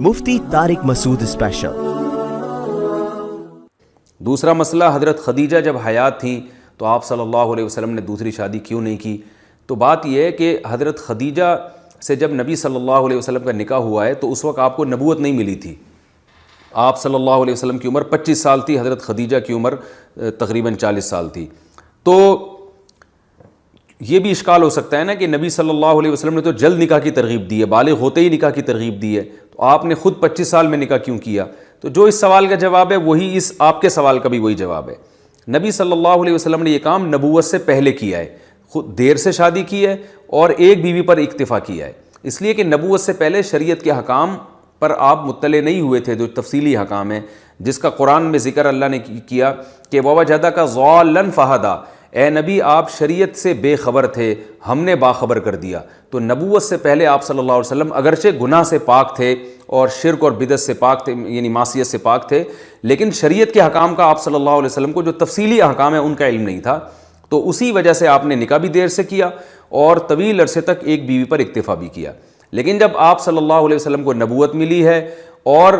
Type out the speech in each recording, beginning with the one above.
مفتی طارق مسعود special. دوسرا مسئلہ، حضرت خدیجہ جب حیات تھیں تو آپ صلی اللہ علیہ وسلم نے دوسری شادی کیوں نہیں کی؟ تو بات یہ ہے کہ حضرت خدیجہ سے جب نبی صلی اللہ علیہ وسلم کا نکاح ہوا ہے تو اس وقت آپ کو نبوت نہیں ملی تھی۔ آپ صلی اللہ علیہ وسلم کی عمر 25 سال تھی، حضرت خدیجہ کی عمر تقریباً 40 سال تھی۔ تو یہ بھی اشکال ہو سکتا ہے نا کہ نبی صلی اللہ علیہ وسلم نے تو جلد نکاح کی ترغیب دی ہے، بالغ ہوتے ہی نکاح کی ترغیب دی ہے، تو آپ نے خود 25 سال میں نکاح کیوں کیا؟ تو جو اس سوال کا جواب ہے وہی اس آپ کے سوال کا بھی وہی جواب ہے۔ نبی صلی اللہ علیہ وسلم نے یہ کام نبوت سے پہلے کیا ہے، خود دیر سے شادی کی ہے اور ایک بیوی پر اکتفا کیا ہے، اس لیے کہ نبوت سے پہلے شریعت کے حکام پر آپ مطلع نہیں ہوئے تھے، جو تفصیلی حکام ہیں جس کا قرآن میں ذکر اللہ نے کیا کہ وَوَجَدَكَ ضَالًّا فَهَدَىٰ، اے نبی آپ شریعت سے بے خبر تھے، ہم نے باخبر کر دیا۔ تو نبوت سے پہلے آپ صلی اللہ علیہ وسلم اگرچہ گناہ سے پاک تھے اور شرک اور بدعت سے پاک تھے، یعنی معصیت سے پاک تھے، لیکن شریعت کے حکام کا آپ صلی اللہ علیہ وسلم کو جو تفصیلی احکام ہے ان کا علم نہیں تھا، تو اسی وجہ سے آپ نے نکاح بھی دیر سے کیا اور طویل عرصے تک ایک بیوی پر اکتفا بھی کیا۔ لیکن جب آپ صلی اللہ علیہ وسلم کو نبوت ملی ہے اور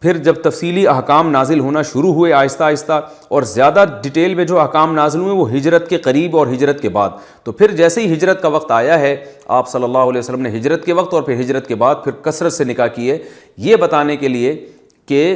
پھر جب تفصیلی احکام نازل ہونا شروع ہوئے آہستہ آہستہ، اور زیادہ ڈیٹیل میں جو احکام نازل ہوئے وہ ہجرت کے قریب اور ہجرت کے بعد، تو پھر جیسے ہی ہجرت کا وقت آیا ہے آپ صلی اللہ علیہ وسلم نے ہجرت کے وقت اور پھر ہجرت کے بعد پھر کثرت سے نکاح کیے، یہ بتانے کے لیے کہ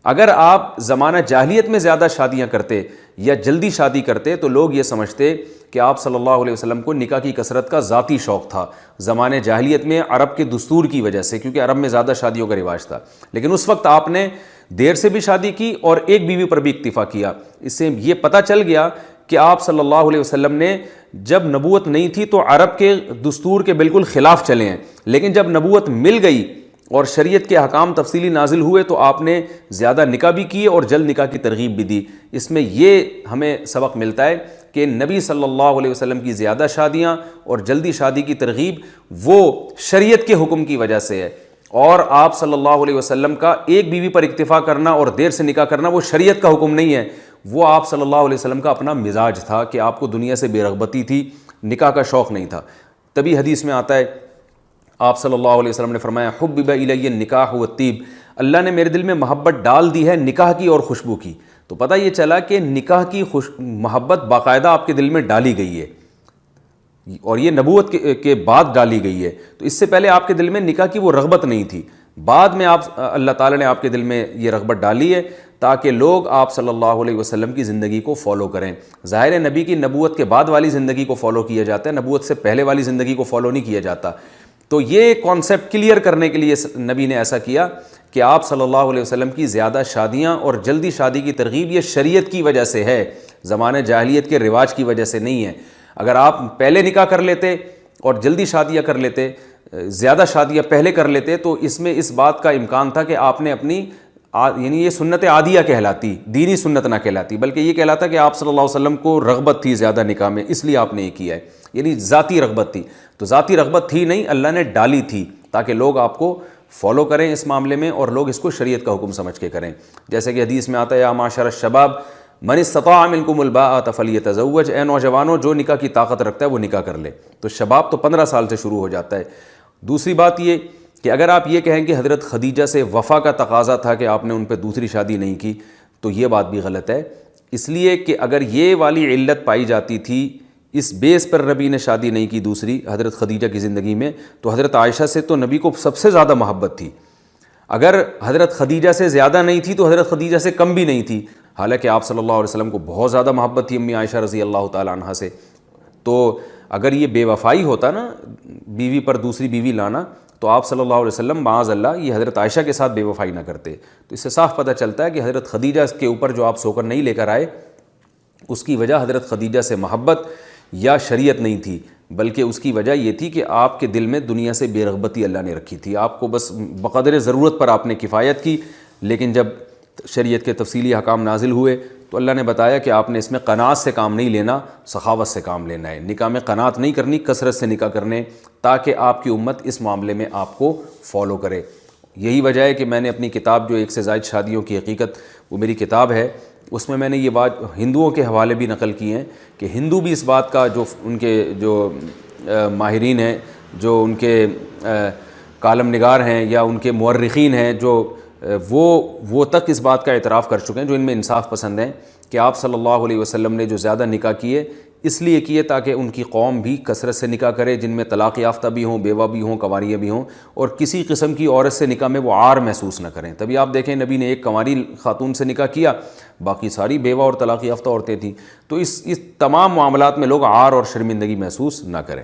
اگر آپ زمانہ جاہلیت میں زیادہ شادیاں کرتے یا جلدی شادی کرتے تو لوگ یہ سمجھتے کہ آپ صلی اللہ علیہ وسلم کو نکاح کی کثرت کا ذاتی شوق تھا زمانے جاہلیت میں عرب کے دستور کی وجہ سے، کیونکہ عرب میں زیادہ شادیوں کا رواج تھا، لیکن اس وقت آپ نے دیر سے بھی شادی کی اور ایک بیوی پر بھی اکتفا کیا۔ اس سے یہ پتہ چل گیا کہ آپ صلی اللہ علیہ وسلم نے جب نبوت نہیں تھی تو عرب کے دستور کے بالکل خلاف چلے ہیں، لیکن جب نبوت مل گئی اور شریعت کے احکام تفصیلی نازل ہوئے تو آپ نے زیادہ نکاح بھی کیے اور جلد نکاح کی ترغیب بھی دی۔ اس میں یہ ہمیں سبق ملتا ہے کہ نبی صلی اللہ علیہ وسلم کی زیادہ شادیاں اور جلدی شادی کی ترغیب وہ شریعت کے حکم کی وجہ سے ہے، اور آپ صلی اللہ علیہ وسلم کا ایک بیوی پر اکتفا کرنا اور دیر سے نکاح کرنا وہ شریعت کا حکم نہیں ہے، وہ آپ صلی اللہ علیہ وسلم کا اپنا مزاج تھا کہ آپ کو دنیا سے بے رغبتی تھی، نکاح کا شوق نہیں تھا۔ تبھی حدیث میں آتا ہے آپ صلی اللہ علیہ وسلم نے فرمایا حبب الی النکاح والطیب، اللہ نے میرے دل میں محبت ڈال دی ہے نکاح کی اور خوشبو کی۔ تو پتہ یہ چلا کہ نکاح کی محبت باقاعدہ آپ کے دل میں ڈالی گئی ہے، اور یہ نبوت کے بعد ڈالی گئی ہے، تو اس سے پہلے آپ کے دل میں نکاح کی وہ رغبت نہیں تھی، بعد میں اللہ تعالیٰ نے آپ کے دل میں یہ رغبت ڈالی ہے تاکہ لوگ آپ صلی اللہ علیہ وسلم کی زندگی کو فالو کریں۔ ظاہر ہے نبی کی نبوت کے بعد والی زندگی کو فالو کیا جاتا ہے، نبوت سے پہلے والی زندگی کو فالو نہیں کیا جاتا۔ تو یہ کانسیپٹ کلیئر کرنے کے لیے نبی نے ایسا کیا کہ آپ صلی اللہ علیہ وسلم کی زیادہ شادیاں اور جلدی شادی کی ترغیب یہ شریعت کی وجہ سے ہے، زمانے جاہلیت کے رواج کی وجہ سے نہیں ہے۔ اگر آپ پہلے نکاح کر لیتے اور جلدی شادیاں کر لیتے، زیادہ شادیاں پہلے کر لیتے، تو اس میں اس بات کا امکان تھا کہ آپ نے اپنی یعنی یہ سنت عادیہ کہلاتی، دینی سنت نہ کہلاتی، بلکہ یہ کہلاتا کہ آپ صلی اللہ علیہ وسلم کو رغبت تھی زیادہ نکاح میں، اس لیے آپ نے یہ کیا ہے، یعنی ذاتی رغبت تھی۔ تو ذاتی رغبت تھی نہیں، اللہ نے ڈالی تھی تاکہ لوگ آپ کو فالو کریں اس معاملے میں اور لوگ اس کو شریعت کا حکم سمجھ کے کریں۔ جیسے کہ حدیث میں آتا ہے یا معاشر الشباب من استطاع منکم الباءۃ فلیتزوج، اے نوجوانوں جو نکاح کی طاقت رکھتا ہے وہ نکاح کر لے۔ تو شباب تو 15 سال سے شروع ہو جاتا ہے۔ دوسری بات یہ کہ اگر آپ یہ کہیں کہ حضرت خدیجہ سے وفا کا تقاضا تھا کہ آپ نے ان پہ دوسری شادی نہیں کی، تو یہ بات بھی غلط ہے، اس لیے کہ اگر یہ والی علت پائی جاتی تھی، اس بیس پر نبی نے شادی نہیں کی دوسری حضرت خدیجہ کی زندگی میں، تو حضرت عائشہ سے تو نبی کو سب سے زیادہ محبت تھی، اگر حضرت خدیجہ سے زیادہ نہیں تھی تو حضرت خدیجہ سے کم بھی نہیں تھی، حالانکہ آپ صلی اللہ علیہ وسلم کو بہت زیادہ محبت تھی امی عائشہ رضی اللہ تعالیٰ عنہا سے۔ تو اگر یہ بے وفائی ہوتا نا، بیوی پر دوسری بیوی لانا، تو آپ صلی اللہ علیہ وسلم معاذ اللہ یہ حضرت عائشہ کے ساتھ بے وفائی نہ کرتے۔ تو اس سے صاف پتہ چلتا ہے کہ حضرت خدیجہ کے اوپر جو آپ سوکر نہیں لے کر آئے، اس کی وجہ حضرت خدیجہ سے محبت یا شریعت نہیں تھی، بلکہ اس کی وجہ یہ تھی کہ آپ کے دل میں دنیا سے بے رغبتی اللہ نے رکھی تھی، آپ کو بس بقدر ضرورت پر آپ نے کفایت کی، لیکن جب شریعت کے تفصیلی احکام نازل ہوئے تو اللہ نے بتایا کہ آپ نے اس میں قناعت سے کام نہیں لینا، سخاوت سے کام لینا ہے، نکاح میں قناعت نہیں کرنی، کثرت سے نکاح کرنے، تاکہ آپ کی امت اس معاملے میں آپ کو فالو کرے۔ یہی وجہ ہے کہ میں نے اپنی کتاب جو ایک سے زائد شادیوں کی حقیقت، وہ میری کتاب ہے، اس میں نے یہ بات ہندوؤں کے حوالے بھی نقل کی ہیں کہ ہندو بھی اس بات کا، جو ان کے جو ماہرین ہیں، جو ان کے کالم نگار ہیں یا ان کے مورخین ہیں جو وہ تک اس بات کا اعتراف کر چکے ہیں، جو ان میں انصاف پسند ہیں، کہ آپ صلی اللہ علیہ وسلم نے جو زیادہ نکاح کیے اس لیے کیے تاکہ ان کی قوم بھی کثرت سے نکاح کرے، جن میں طلاق یافتہ بھی ہوں، بیوہ بھی ہوں، کنواریاں بھی ہوں، اور کسی قسم کی عورت سے نکاح میں وہ عار محسوس نہ کریں۔ تبھی آپ دیکھیں نبی نے ایک کنواری خاتون سے نکاح کیا، باقی ساری بیوہ اور طلاق یافتہ عورتیں تھیں، تو اس تمام معاملات میں لوگ عار اور شرمندگی محسوس نہ کریں۔